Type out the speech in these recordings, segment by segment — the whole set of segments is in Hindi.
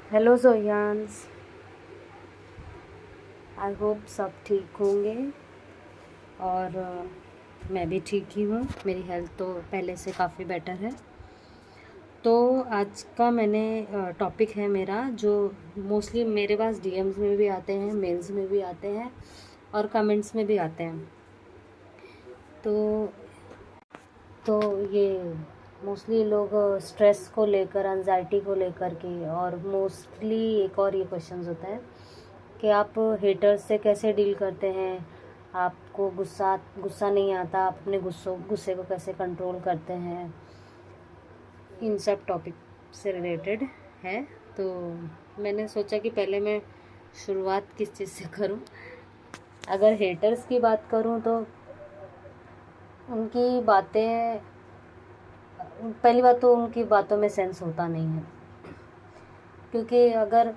हेलो जोयांस। आई होप सब ठीक होंगे और मैं भी ठीक ही हूँ। मेरी हेल्थ तो पहले से काफ़ी बेटर है। तो आज का मैंने टॉपिक है मेरा जो मोस्टली मेरे पास डीएम्स में भी आते हैं, मेल्स में भी आते हैं और कमेंट्स में भी आते हैं। तो ये मोस्टली लोग स्ट्रेस को लेकर, एंजाइटी को लेकर के, और मोस्टली एक और ये क्वेश्चंस होता है कि आप हेटर्स से कैसे डील करते हैं, आपको गुस्सा गुस्सा नहीं आता, आप अपने गुस्से को कैसे कंट्रोल करते हैं। इन सब टॉपिक से रिलेटेड है। तो मैंने सोचा कि पहले मैं शुरुआत किस चीज़ से करूं। अगर हेटर्स की बात करूं तो उनकी बातें, पहली बात तो उनकी बातों में सेंस होता नहीं है, क्योंकि अगर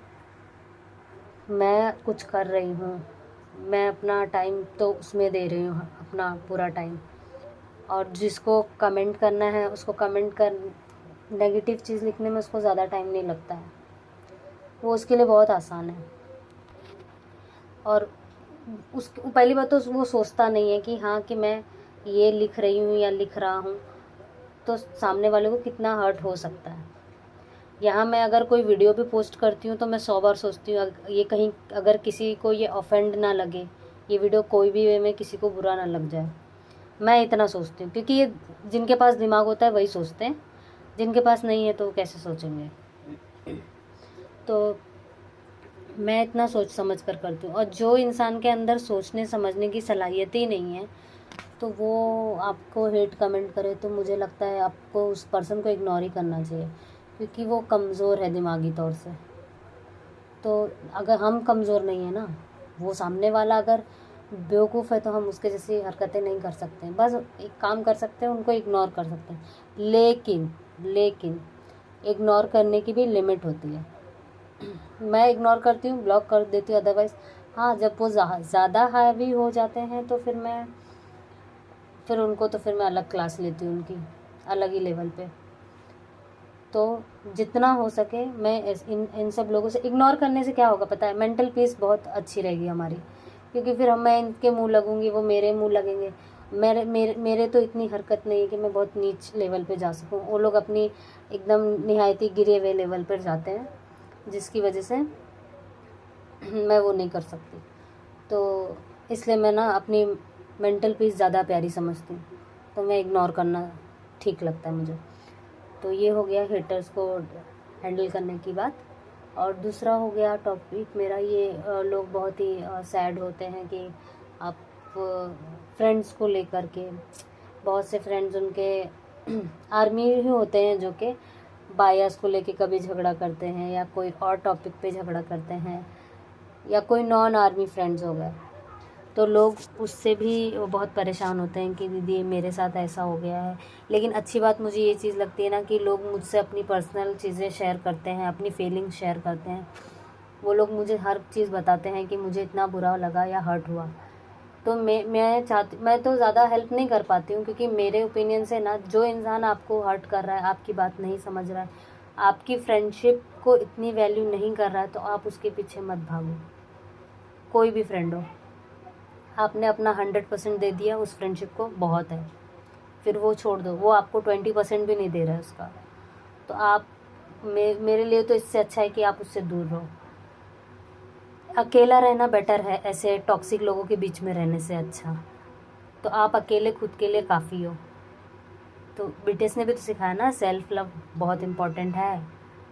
मैं कुछ कर रही हूँ, मैं अपना टाइम तो उसमें दे रही हूँ, अपना पूरा टाइम, और जिसको कमेंट करना है उसको कमेंट कर, नेगेटिव चीज़ लिखने में उसको ज़्यादा टाइम नहीं लगता है, वो उसके लिए बहुत आसान है। और उस पहली बात तो वो सोचता नहीं है कि हाँ कि मैं ये लिख रही हूँ या लिख रहा हूँ तो सामने वाले को कितना हर्ट हो सकता है। यहाँ मैं अगर कोई वीडियो भी पोस्ट करती हूँ तो मैं 100 बार सोचती हूँ ये कहीं अगर किसी को ये ऑफेंड ना लगे, ये वीडियो कोई भी वे में किसी को बुरा ना लग जाए। मैं इतना सोचती हूँ, क्योंकि ये जिनके पास दिमाग होता है वही सोचते हैं, जिनके पास नहीं है तो वो कैसे सोचेंगे। तो मैं इतना सोच समझ कर करती हूँ। और जो इंसान के अंदर सोचने समझने की सलाहियत ही नहीं है तो वो आपको हेट कमेंट करे तो मुझे लगता है आपको उस पर्सन को इग्नोर ही करना चाहिए, क्योंकि वो कमज़ोर है दिमागी तौर से। तो अगर हम कमज़ोर नहीं है ना, वो सामने वाला अगर बेवकूफ़ है तो हम उसके जैसी हरकतें नहीं कर सकते हैं। बस एक काम कर सकते हैं, उनको इग्नोर कर सकते हैं। लेकिन इग्नोर करने की भी लिमिट होती है। मैं इग्नोर करती हूँ, ब्लॉक कर देती हूँ। अदरवाइज़ हाँ, जब वो ज़्यादा हावी हो जाते हैं तो फिर मैं अलग क्लास लेती हूँ उनकी, अलग ही लेवल पे। तो जितना हो सके मैं इन सब लोगों से, इग्नोर करने से क्या होगा पता है, मेंटल पीस बहुत अच्छी रहेगी हमारी, क्योंकि फिर मैं इनके मुंह लगूंगी, वो मेरे मुंह लगेंगे। मेरे तो इतनी हरकत नहीं है कि मैं बहुत नीच लेवल पे जा सकूं। वो लोग अपनी एकदम निहायती गिरे हुए लेवल पर जाते हैं, जिसकी वजह से मैं वो नहीं कर सकती। तो इसलिए मैं ना अपनी मेंटल पीस ज़्यादा प्यारी समझती हूँ, तो मैं इग्नोर करना ठीक लगता है मुझे। तो ये हो गया हेटर्स को हैंडल करने की बात। और दूसरा हो गया टॉपिक मेरा ये, लोग बहुत ही सैड होते हैं कि आप फ्रेंड्स को लेकर के, बहुत से फ्रेंड्स उनके आर्मी ही होते हैं जो कि बायस को लेके कभी झगड़ा करते हैं या कोई और टॉपिक पे झगड़ा करते हैं, या कोई नॉन आर्मी फ्रेंड्स हो गए, तो लोग उससे भी बहुत परेशान होते हैं कि दीदी मेरे साथ ऐसा हो गया है। लेकिन अच्छी बात मुझे ये चीज़ लगती है ना कि लोग मुझसे अपनी पर्सनल चीज़ें शेयर करते हैं, अपनी फीलिंग्स शेयर करते हैं। वो लोग मुझे हर चीज़ बताते हैं कि मुझे इतना बुरा लगा या हर्ट हुआ। तो मैं तो ज़्यादा हेल्प नहीं कर पाती हूँ, क्योंकि मेरे ओपिनियन से ना, जो इंसान आपको हर्ट कर रहा है, आपकी बात नहीं समझ रहा है, आपकी फ्रेंडशिप को इतनी वैल्यू नहीं कर रहा है, तो आप उसके पीछे मत भागो। कोई भी फ्रेंड हो, आपने अपना 100% दे दिया उस फ्रेंडशिप को, बहुत है। फिर वो छोड़ दो, वो आपको 20% भी नहीं दे रहा है उसका, तो आप मेरे लिए तो इससे अच्छा है कि आप उससे दूर रहो। अकेला रहना बेटर है ऐसे टॉक्सिक लोगों के बीच में रहने से अच्छा। तो आप अकेले खुद के लिए काफ़ी हो। तो बीटीएस ने भी तो सिखाया ना, सेल्फ लव बहुत इम्पोर्टेंट है।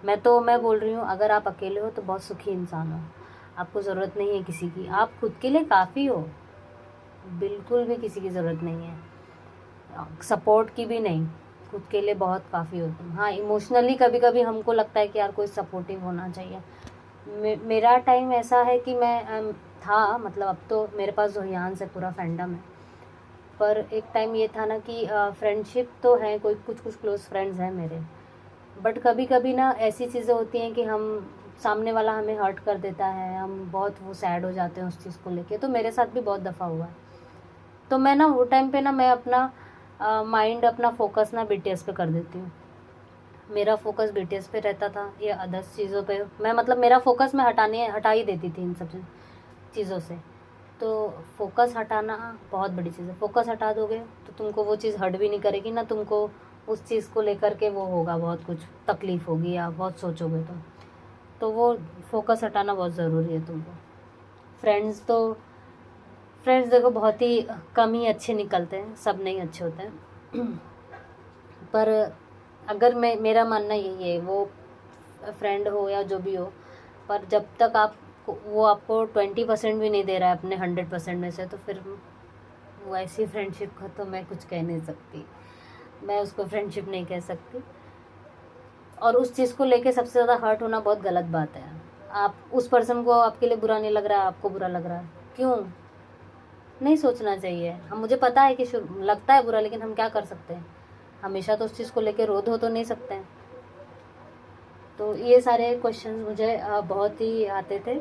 मैं बोल रही हूँ, अगर आप अकेले हो तो बहुत सुखी इंसान हो, आपको ज़रूरत नहीं है किसी की, आप खुद के लिए काफ़ी हो, बिल्कुल भी किसी की ज़रूरत नहीं है, सपोर्ट की भी नहीं, खुद के लिए बहुत काफ़ी होती हूँ। हाँ, इमोशनली कभी कभी हमको लगता है कि यार कोई सपोर्टिव होना चाहिए। मेरा टाइम ऐसा है कि मैं था, मतलब अब तो मेरे पास जोहियान से पूरा फैंडम है, पर एक टाइम ये था ना कि फ्रेंडशिप तो है, कोई कुछ कुछ क्लोज फ्रेंड्स हैं मेरे, बट कभी कभी ना ऐसी चीज़ें होती हैं कि हम, सामने वाला हमें हर्ट कर देता है, हम बहुत वो सैड हो जाते हैं उस चीज़ को लेके। तो मेरे साथ भी बहुत दफ़ा हुआ है। तो मैं ना वो टाइम पे ना, मैं अपना माइंड, अपना फोकस ना बीटीएस पे कर देती हूँ। मेरा फोकस बीटीएस पे रहता था या अदर्स चीज़ों पे, मैं मतलब मेरा फोकस मैं हटा ही देती थी इन सब चीज़ों से। तो फोकस हटाना बहुत बड़ी चीज़ है। फोकस हटा दोगे तो तुमको वो चीज़ हट भी नहीं करेगी ना, तुमको उस चीज़ को लेकर के वो होगा, बहुत कुछ तकलीफ़ होगी या बहुत सोचोगे तो वो फोकस हटाना बहुत ज़रूरी है तुमको। फ्रेंड्स देखो बहुत ही कम ही अच्छे निकलते हैं, सब नहीं अच्छे होते हैं। पर अगर मेरा मानना यही है, वो फ्रेंड हो या जो भी हो, पर जब तक वो आपको 20% भी नहीं दे रहा है अपने 100% में से, तो फिर वो ऐसी फ्रेंडशिप का तो मैं कुछ कह नहीं सकती, मैं उसको फ्रेंडशिप नहीं कह सकती। और उस चीज़ को लेके सबसे ज़्यादा हर्ट होना बहुत गलत बात है। आप उस पर्सन को आपके लिए बुरा नहीं लग रहा है, आपको बुरा लग रहा है, क्यों नहीं सोचना चाहिए। हम मुझे पता है कि लगता है बुरा, लेकिन हम क्या कर सकते हैं, हमेशा तो उस चीज़ को लेके रोध हो तो नहीं सकते हैं। तो ये सारे क्वेश्चन मुझे बहुत ही आते थे।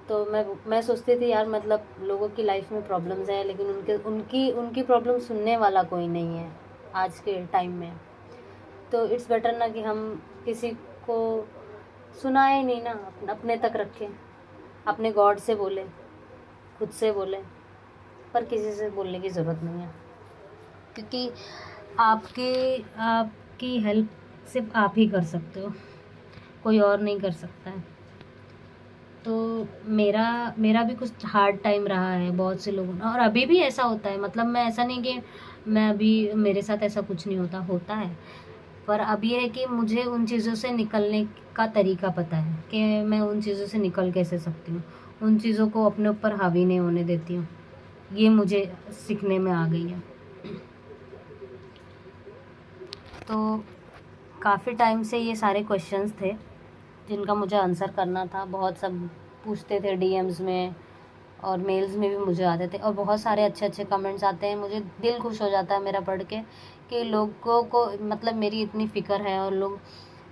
तो मैं सोचती थी यार, मतलब लोगों की लाइफ में प्रॉब्लम्स हैं, लेकिन उनकी प्रॉब्लम सुनने वाला कोई नहीं है आज के टाइम में। तो इट्स बेटर ना कि हम किसी को सुनाए नहीं ना, अपने तक रखें, अपने गॉड से बोले, खुद से बोले, पर किसी से बोलने की ज़रूरत नहीं है, क्योंकि आपकी हेल्प सिर्फ आप ही कर सकते हो, कोई और नहीं कर सकता है। तो मेरा भी कुछ हार्ड टाइम रहा है बहुत से लोगों ने, और अभी भी ऐसा होता है। मतलब मैं ऐसा नहीं कि मैं अभी मेरे साथ ऐसा कुछ नहीं होता है, पर अब ये है कि मुझे उन चीज़ों से निकलने का तरीका पता है कि मैं उन चीज़ों से निकल कैसे सकती हूँ, उन चीज़ों को अपने ऊपर हावी नहीं होने देती हूँ। ये मुझे सीखने में आ गई है। तो काफ़ी टाइम से ये सारे क्वेश्चंस थे जिनका मुझे आंसर करना था। बहुत सब पूछते थे डीएम्स में और मेल्स में भी मुझे आते थे, और बहुत सारे अच्छे अच्छे कमेंट्स आते हैं। मुझे दिल खुश हो जाता है मेरा पढ़ के कि लोगों को मतलब मेरी इतनी फ़िक्र है और लोग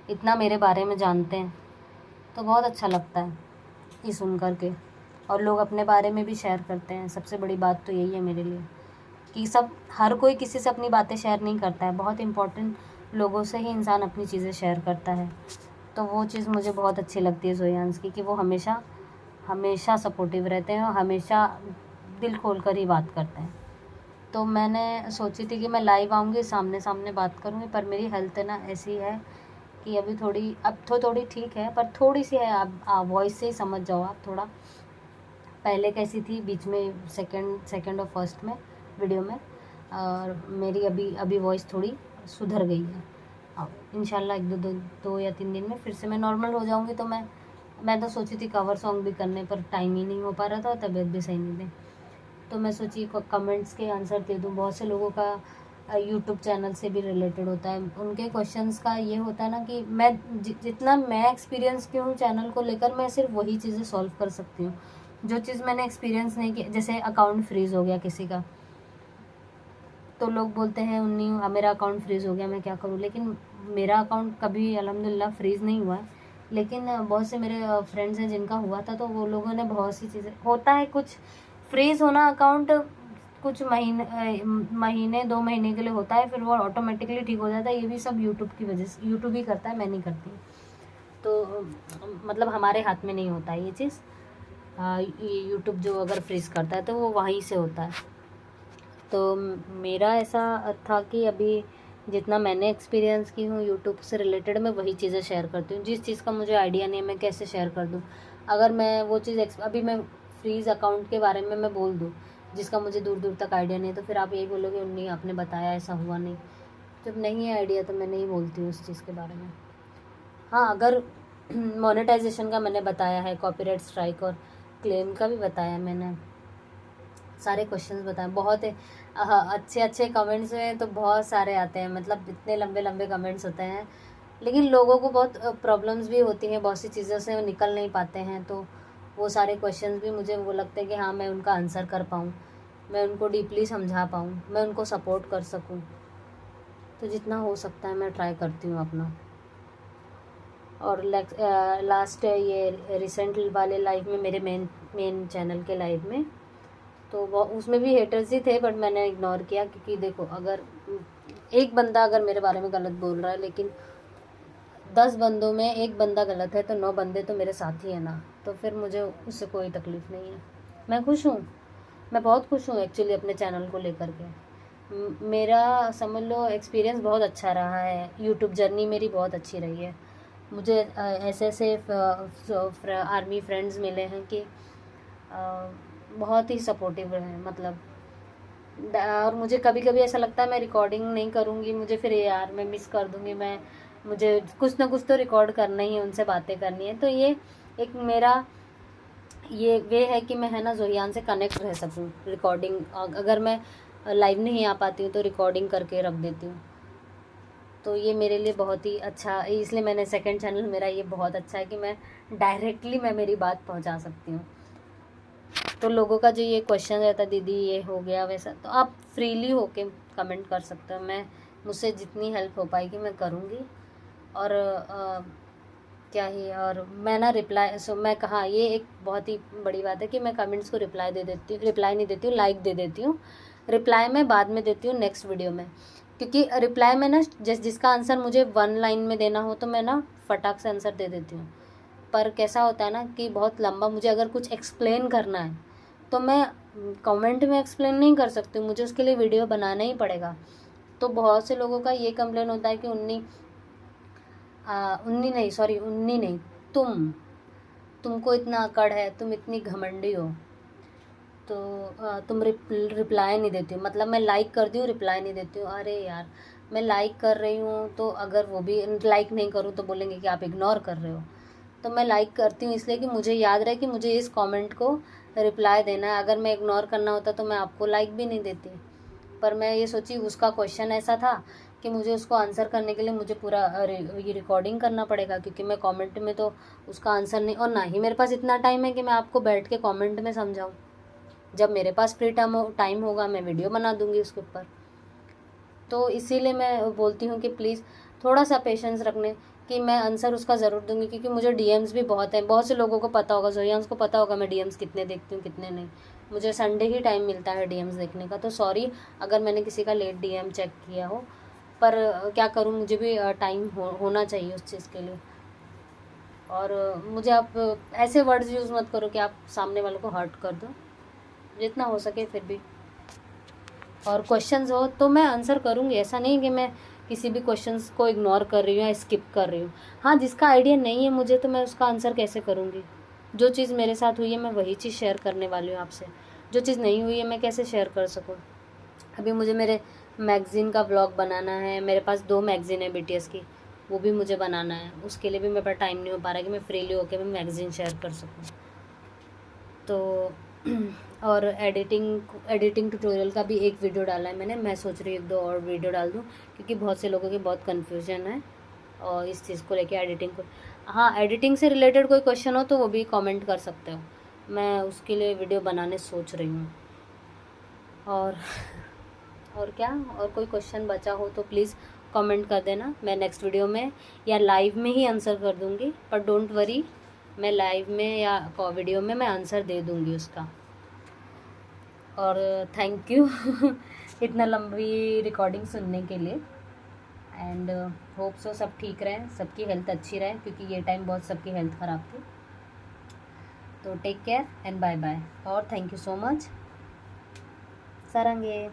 इतना मेरे बारे में जानते हैं, तो बहुत अच्छा लगता है ये सुन कर के। और लोग अपने बारे में भी शेयर करते हैं। सबसे बड़ी बात तो यही है मेरे लिए कि हर कोई किसी से अपनी बातें शेयर नहीं करता है, बहुत इम्पोर्टेंट लोगों से ही इंसान अपनी चीज़ें शेयर करता है। तो वो चीज़ मुझे बहुत अच्छी लगती है जोयांस की, कि वो हमेशा सपोर्टिव रहते हैं और हमेशा दिल खोल कर ही बात करते हैं। तो मैंने सोची थी कि मैं लाइव आऊँगी, सामने बात करूँगी, पर मेरी हेल्थ है ना ऐसी है कि अभी अब थोड़ी ठीक है, पर थोड़ी सी है। आप वॉइस से ही समझ जाओ आप थोड़ा, पहले कैसी थी बीच में सेकंड और फर्स्ट में वीडियो में, और मेरी अभी वॉइस थोड़ी सुधर गई है। अब इंशाल्लाह दो या 3 दिन में फिर से मैं नॉर्मल हो जाऊंगी। तो मैं तो सोची थी कवर सॉन्ग भी करने, पर टाइम ही नहीं हो पा रहा था, तबीयत भी सही नहीं थी। तो मैं सोची कमेंट्स के आंसर दे दूँ। बहुत से लोगों का यूट्यूब चैनल से भी रिलेटेड होता है, उनके क्वेश्चंस का ये होता है ना कि मैं जितना मैं एक्सपीरियंस की हूँ चैनल को लेकर, मैं सिर्फ वही चीज़ें सॉल्व कर सकती हूँ जो चीज़ मैंने एक्सपीरियंस नहीं की। जैसे अकाउंट फ्रीज़ हो गया किसी का, तो लोग बोलते हैं उन्नी मेरा अकाउंट फ्रीज़ हो गया, मैं क्या करूँ। लेकिन मेरा अकाउंट कभी अल्हम्दुलिल्लाह फ्रीज़ नहीं हुआ है, लेकिन बहुत से मेरे फ्रेंड्स हैं जिनका हुआ था, तो वो लोगों ने बहुत सी चीज़ें, होता है कुछ फ्रीज़ होना अकाउंट कुछ महीने 2 महीने के लिए होता है, फिर वो ऑटोमेटिकली ठीक हो जाता है। ये भी सब यूट्यूब की वजह से, यूट्यूब ही करता है, मैं नहीं करती। तो मतलब हमारे हाथ में नहीं होता है ये चीज़। यूट्यूब जो अगर फ्रीज़ करता है तो वो वहीं से होता है। तो मेरा ऐसा था कि अभी जितना मैंने एक्सपीरियंस की हूँ यूट्यूब से रिलेटेड, मैं वही चीज़ें शेयर करती हूँ। जिस चीज़ का मुझे आइडिया नहीं है मैं कैसे शेयर कर दूँ। अगर मैं वो चीज़ अभी मैं फ्रीज़ अकाउंट के बारे में मैं बोल दूँ जिसका मुझे दूर तक आइडिया नहीं है, तो फिर आप यही बोलोगे नहीं आपने बताया ऐसा हुआ नहीं। जब नहीं है आइडिया तो मैं नहीं बोलती हूँ उस चीज़ के बारे में। हाँ, अगर मोनेटाइजेशन का मैंने बताया है, कॉपीराइट स्ट्राइक और क्लेम का भी बताया मैंने, सारे क्वेश्चंस बताए। बहुत अच्छे कमेंट्स में तो बहुत सारे आते हैं, मतलब इतने लंबे कमेंट्स होते हैं। लेकिन लोगों को बहुत प्रॉब्लम्स भी होती हैं, बहुत सी चीज़ों से वो निकल नहीं पाते हैं। तो वो सारे क्वेश्चंस भी मुझे वो लगता है कि हाँ मैं उनका आंसर कर पाऊँ, मैं उनको डीपली समझा पाऊँ, मैं उनको सपोर्ट कर सकूँ। तो जितना हो सकता है मैं ट्राई करती हूँ अपना। और लास्ट ये रिसेंट वाले लाइव में, मेरे मेन चैनल के लाइव में, तो वो उसमें भी हेटर्स ही थे, बट मैंने इग्नोर किया। क्योंकि देखो, अगर एक बंदा अगर मेरे बारे में गलत बोल रहा है, लेकिन 10 बंदों में एक बंदा गलत है तो 9 बंदे तो मेरे साथ ही है ना, तो फिर मुझे उससे कोई तकलीफ़ नहीं है। मैं खुश हूँ, मैं बहुत खुश हूँ एक्चुअली अपने चैनल को लेकर के। मेरा समझ लो एक्सपीरियंस बहुत अच्छा रहा है, यूट्यूब जर्नी मेरी बहुत अच्छी रही है। मुझे ऐसे ऐसे आर्मी फ्रेंड्स मिले हैं कि बहुत ही सपोर्टिव हैं, मतलब और मुझे कभी कभी ऐसा लगता है मैं रिकॉर्डिंग नहीं करूँगी, मुझे फिर यार मैं मिस कर दूँगी, मैं मुझे कुछ ना कुछ तो रिकॉर्ड करना ही है, उनसे बातें करनी है। तो ये एक मेरा ये वे है कि मैं है ना ज़ोहियान से कनेक्ट रह सकूँ। रिकॉर्डिंग अगर मैं लाइव नहीं आ पाती हूँ तो रिकॉर्डिंग करके रख देती हूँ। तो ये मेरे लिए बहुत ही अच्छा, इसलिए मैंने सेकंड चैनल मेरा ये बहुत अच्छा है कि मैं डायरेक्टली मैं मेरी बात पहुंचा सकती हूँ। तो लोगों का जो ये क्वेश्चन रहता है दीदी ये हो गया वैसा, तो आप फ्रीली होके कमेंट कर सकते हो। मैं मुझसे जितनी हेल्प हो पाएगी मैं करूँगी। और क्या ही, और मैं ना रिप्लाई मैं कहा ये एक बहुत ही बड़ी बात है कि मैं कमेंट्स को रिप्लाई दे देती हूँ, रिप्लाई नहीं देती हूँ, लाइक दे देती हूँ। रिप्लाई मैं बाद में देती हूँ नेक्स्ट वीडियो में, क्योंकि रिप्लाई में ना जिसका आंसर मुझे 1 लाइन में देना हो तो मैं ना फटाक से आंसर दे देती हूँ। पर कैसा होता है ना कि बहुत लंबा मुझे अगर कुछ एक्सप्लेन करना है तो मैं कमेंट में एक्सप्लेन नहीं कर सकती हूँ, मुझे उसके लिए वीडियो बनाना ही पड़ेगा। तो बहुत से लोगों का ये कंप्लेन होता है कि उन्नी नहीं, तुमको इतना अकड़ है, तुम इतनी घमंडी हो, तो तुम रिप्लाई नहीं देती हो। मतलब मैं लाइक कर दी हूँ रिप्लाई नहीं देती हूँ। अरे यार, मैं लाइक कर रही हूँ तो अगर वो भी लाइक नहीं करूँ तो बोलेंगे कि आप इग्नोर कर रहे हो। तो मैं लाइक करती हूँ इसलिए कि मुझे याद रहे कि मुझे इस कमेंट को रिप्लाई देना है। अगर मैं इग्नोर करना होता तो मैं आपको लाइक भी नहीं देती। पर मैं ये सोची उसका क्वेश्चन ऐसा था कि मुझे उसको आंसर करने के लिए मुझे पूरा ये रिकॉर्डिंग करना पड़ेगा, क्योंकि मैं कमेंट में तो उसका आंसर नहीं, और ना ही मेरे पास इतना टाइम है कि मैं आपको बैठ के कमेंट में समझाऊँ। जब मेरे पास फ्री टाइम होगा मैं वीडियो बना दूँगी उसके ऊपर। तो इसीलिए मैं बोलती हूँ कि प्लीज़ थोड़ा सा पेशेंस रखने कि मैं आंसर उसका ज़रूर दूँगी, क्योंकि मुझे डीएम्स भी बहुत हैं। बहुत से लोगों को पता होगा, ज़ोहियांस को पता होगा मैं डीएम्स कितने देखती हूँ कितने नहीं। मुझे संडे ही टाइम मिलता है डीएम्स देखने का। तो सॉरी अगर मैंने किसी का लेट डीएम चेक किया हो, पर क्या करूँ, मुझे भी टाइम होना चाहिए उस चीज़ के लिए। और मुझे आप ऐसे वर्ड्स यूज़ मत करो कि आप सामने वालों को हर्ट कर दो, जितना हो सके फिर भी। और क्वेश्चंस हो तो मैं आंसर करूँगी, ऐसा नहीं कि मैं किसी भी क्वेश्चंस को इग्नोर कर रही हूँ या स्किप कर रही हूँ। हाँ, जिसका आइडिया नहीं है मुझे तो मैं उसका आंसर कैसे करूँगी। जो चीज़ मेरे साथ हुई है मैं वही चीज़ शेयर करने वाली हूँ आपसे। जो चीज़ नहीं हुई है मैं कैसे शेयर कर सकूँ। अभी मुझे मेरे मैगज़ीन का व्लॉग बनाना है, मेरे पास 2 मैगज़ीन है बीटीएस की, वो भी मुझे बनाना है। उसके लिए भी मेरे पास टाइम नहीं हो पा रहा है कि मैं फ्रीली होकर मैं मैगज़ीन शेयर कर सकूँ। तो और एडिटिंग ट्यूटोरियल का भी एक वीडियो डाला है मैंने। मैं सोच रही हूँ 1-2 और वीडियो डाल दूँ, क्योंकि बहुत से लोगों की बहुत कन्फ्यूजन है और इस चीज़ को लेके एडिटिंग को। हाँ, एडिटिंग से रिलेटेड कोई क्वेश्चन हो तो वो भी कमेंट कर सकते हो, मैं उसके लिए वीडियो बनाने सोच रही हूँ। और क्या, और कोई क्वेश्चन बचा हो तो प्लीज़ कमेंट कर देना, मैं नेक्स्ट वीडियो में या लाइव में ही आंसर कर दूँगी। पर डोंट वरी, मैं लाइव में या वीडियो में मैं आंसर दे दूँगी उसका। और थैंक यू इतना लंबी रिकॉर्डिंग सुनने के लिए। एंड होप सो सब ठीक रहे, सबकी हेल्थ अच्छी रहे, क्योंकि ये टाइम बहुत सबकी हेल्थ ख़राब थी। तो take care and bye bye, और थैंक यू सो मच। सारंगे।